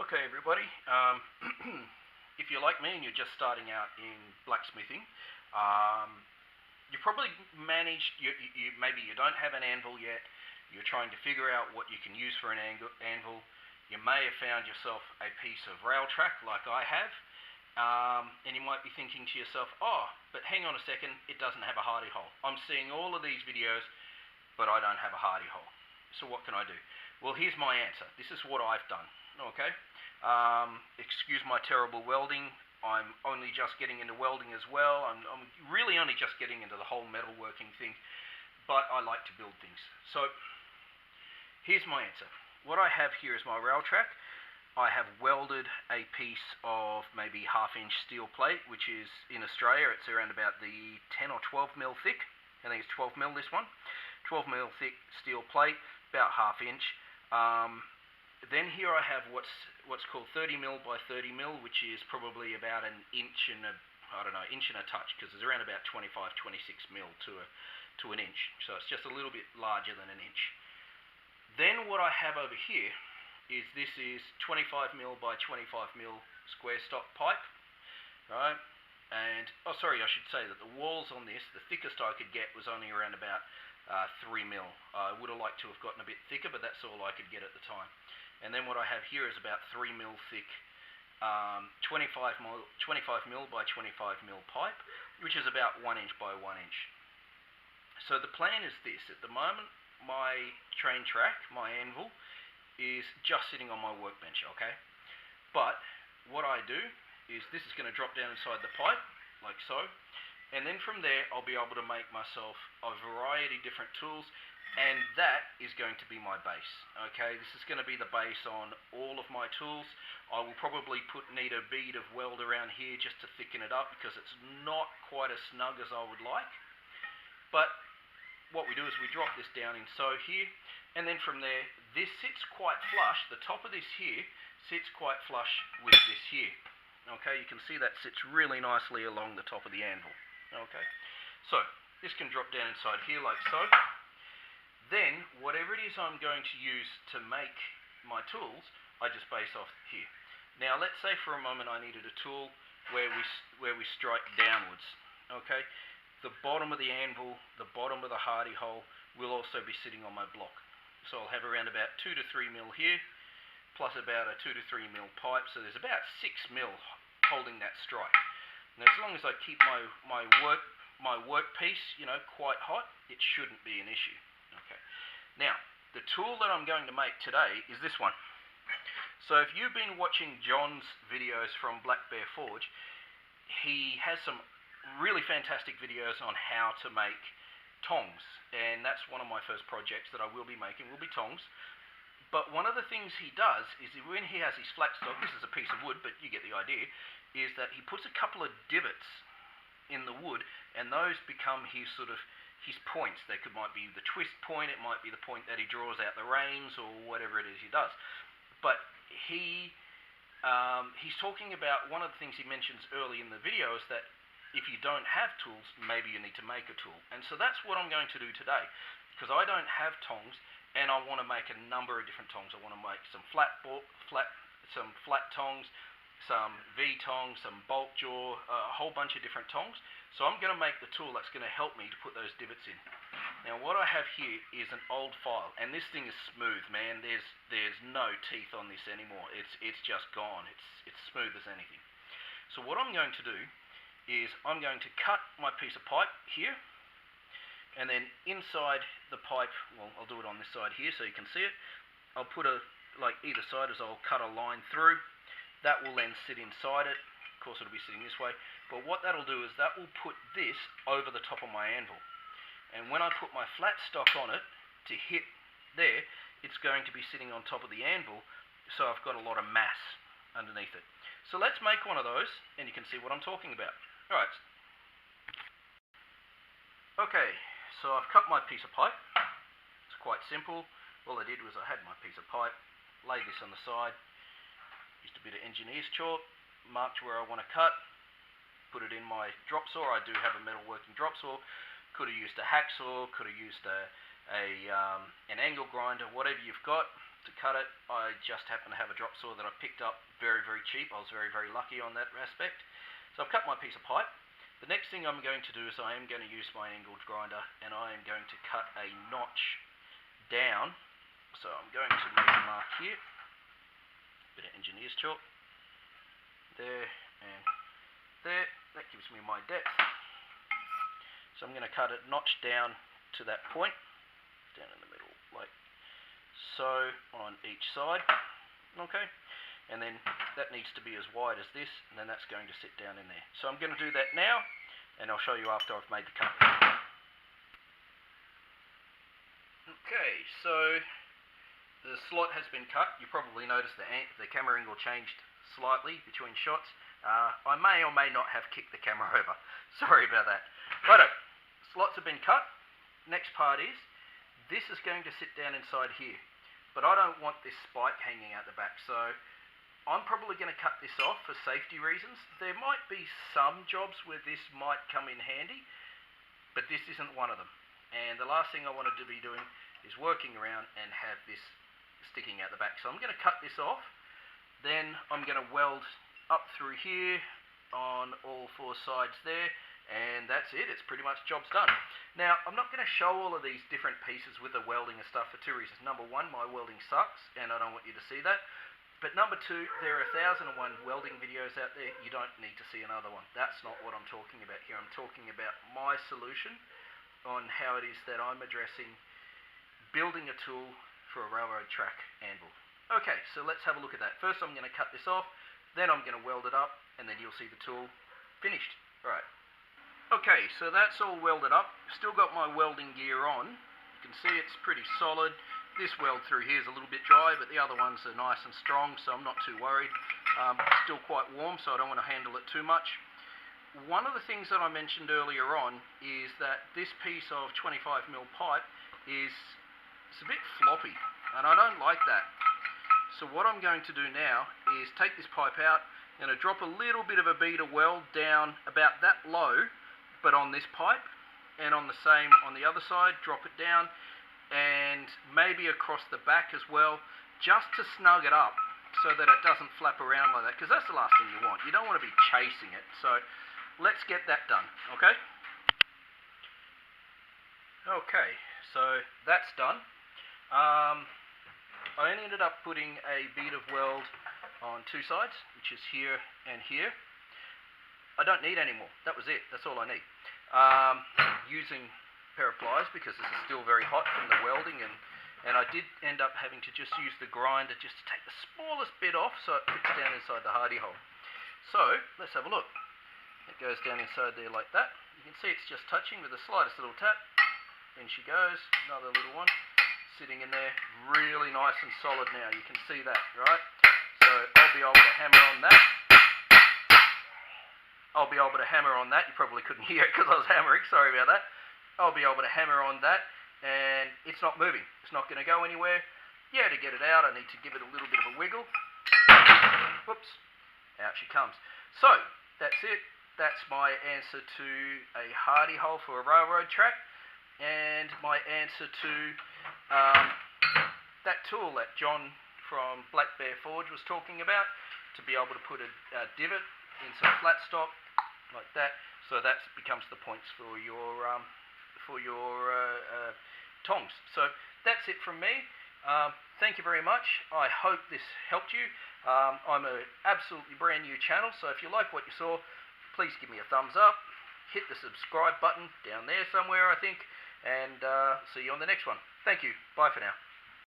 Okay, everybody. If you're like me and you're just starting out in blacksmithing, um, you probably managed. Maybe you don't have an anvil yet. You're trying to figure out what you can use for an anvil. You may have found yourself a piece of rail track like I have, and you might be thinking to yourself, "Oh, but hang on a second, it doesn't have a hardy hole. I'm seeing all of these videos, but I don't have a hardy hole. So what can I do?" Well, here's my answer. This is what I've done. Okay. Excuse my terrible welding. I'm only just getting into welding as well. I'm really only just getting into the whole metalworking thing, but I like to build things. So here's my answer. What I have here is my rail track. I have welded a piece of maybe half-inch steel plate, which is in Australia, it's around about the 10 or 12 mil thick. I think it's 12 mil this one. 12 mil thick steel plate, about half-inch. Then here I have what's called 30 mil by 30 mil, which is probably about an inch and inch and a touch, because it's around about 25, 26 mil to an inch. So it's just a little bit larger than an inch. Then what I have over here is this is 25 mil by 25 mil square stock pipe, right? And I should say that the walls on this, the thickest I could get was only around about 3 mil. I would have liked to have gotten a bit thicker, but that's all I could get at the time. And then what I have here is about 3 mil thick 25 mil by 25 mil pipe, which is about 1 inch by 1 inch. So the plan is this. At the moment, my train track, my anvil, is just sitting on my workbench, okay? But what I do is this is going to drop down inside the pipe, like so. And then from there, I'll be able to make myself a variety of different tools, and that is going to be my base. Okay, this is going to be the base on all of my tools. I will probably need a bead of weld around here just to thicken it up, because it's not quite as snug as I would like. But what we do is we drop this down in so here, and then from there, this sits quite flush. The top of this here sits quite flush with this here. Okay, you can see that sits really nicely along the top of the anvil. Okay, so this can drop down inside here like so. Then, whatever it is I'm going to use to make my tools, I just base off here. Now, let's say for a moment I needed a tool where we strike downwards. Okay, the bottom of the anvil, the bottom of the hardy hole will also be sitting on my block. So I'll have around about 2 to 3 mil here, plus about a 2 to 3 mil pipe. So there's about 6 mil holding that strike. Now, as long as I keep my workpiece, quite hot, it shouldn't be an issue. Okay. Now, the tool that I'm going to make today is this one. So if you've been watching John's videos from Black Bear Forge, he has some really fantastic videos on how to make tongs, and that's one of my first projects that I will be making, will be tongs. But one of the things he does is when he has his flat stock, this is a piece of wood, but you get the idea, is that he puts a couple of divots in the wood, and those become his points. Might be the twist point, it might be the point that he draws out the reins, or whatever it is he does. But he's talking about, one of the things he mentions early in the video is that if you don't have tools, maybe you need to make a tool. And so that's what I'm going to do today, because I don't have tongs, and I want to make a number of different tongs. I want to make some flat tongs, some V-tongs, some bolt jaw, a whole bunch of different tongs. So I'm going to make the tool that's going to help me to put those divots in. Now what I have here is an old file, and this thing is smooth, man. There's no teeth on this anymore. It's just gone. It's smooth as anything. So what I'm going to do is I'm going to cut my piece of pipe here, and then inside the pipe, well, I'll do it on this side here so you can see it. I'll put either side as I'll cut a line through. That will then sit inside it. Of course, it'll be sitting this way. But what that'll do is that will put this over the top of my anvil. And when I put my flat stock on it to hit there, it's going to be sitting on top of the anvil, so I've got a lot of mass underneath it. So let's make one of those, and you can see what I'm talking about. Alright. Okay, so I've cut my piece of pipe. It's quite simple. All I did was I had my piece of pipe, laid this on the side, used a bit of engineer's chalk, marked where I want to cut, put it in my drop saw. I do have a metalworking drop saw. Could have used a hacksaw, could have used an angle grinder, whatever you've got. to cut it. I just happen to have a drop saw that I picked up very, very cheap. I was very, very lucky on that aspect. So I've cut my piece of pipe. The next thing I'm going to do is I am going to use my angled grinder, and I am going to cut a notch down. So I'm going to make a mark here, bit of engineer's chalk, there and there. That gives me my depth. So I'm going to cut it notch down to that point, down in the middle, like so, on each side. Okay, and then that needs to be as wide as this, and then that's going to sit down in there. So I'm going to do that now, and I'll show you after I've made the cut. Okay, so the slot has been cut. You probably noticed the camera angle changed slightly between shots. I may or may not have kicked the camera over. Sorry about that. Righto, slots have been cut. Next part is, this is going to sit down inside here. But I don't want this spike hanging out the back, so I'm probably going to cut this off for safety reasons. There might be some jobs where this might come in handy, but this isn't one of them. And the last thing I wanted to be doing is working around and have this sticking out the back. So I'm going to cut this off, then I'm going to weld up through here on all four sides there, and that's it. It's pretty much job's done. Now, I'm not going to show all of these different pieces with the welding and stuff for two reasons. Number one, my welding sucks, and I don't want you to see that. But number two, there are 1,001 welding videos out there. You don't need to see another one. That's not what I'm talking about here. I'm talking about my solution on how it is that I'm addressing building a tool for a railroad track anvil. Okay, so let's have a look at that. First, I'm going to cut this off, then I'm going to weld it up, and then you'll see the tool finished. All right. Okay, so that's all welded up. Still got my welding gear on. You can see it's pretty solid. This weld through here is a little bit dry, but the other ones are nice and strong, so I'm not too worried. Still quite warm, so I don't want to handle it too much. One of the things that I mentioned earlier on is that this piece of 25mm pipe it's a bit floppy, and I don't like that. So what I'm going to do now is take this pipe out, I'm going to drop a little bit of a beater weld down about that low, but on this pipe, and on the same on the other side, drop it down, and maybe across the back as well, just to snug it up so that it doesn't flap around like that, because that's the last thing you want. You don't want to be chasing it. So let's get that done, okay? Okay, so that's done. I ended up putting a bead of weld on two sides, which is here and here. I don't need any more. That was it. That's all I need. Using a pair of pliers because this is still very hot from the welding, and I did end up having to just use the grinder just to take the smallest bit off so it fits down inside the hardy hole. So let's have a look. It goes down inside there like that. You can see it's just touching with the slightest little tap. In she goes, another little one sitting in there, really nice and solid now. You can see that, right? So I'll be able to hammer on that. You probably couldn't hear it because I was hammering, sorry about that. I'll be able to hammer on that, and it's not moving. It's not going to go anywhere. Yeah, to get it out, I need to give it a little bit of a wiggle. Whoops, out she comes. So, that's it. That's my answer to a hardy hole for a railroad track, and my answer to that tool that John from Black Bear Forge was talking about, to be able to put a divot in some flat stock like that, so that becomes the points for your tongs. So that's it from me. Thank you very much. I hope this helped you. I'm an absolutely brand new channel, so if you like what you saw, please give me a thumbs up. Hit the subscribe button down there somewhere, I think, and see you on the next one. Thank you. Bye for now.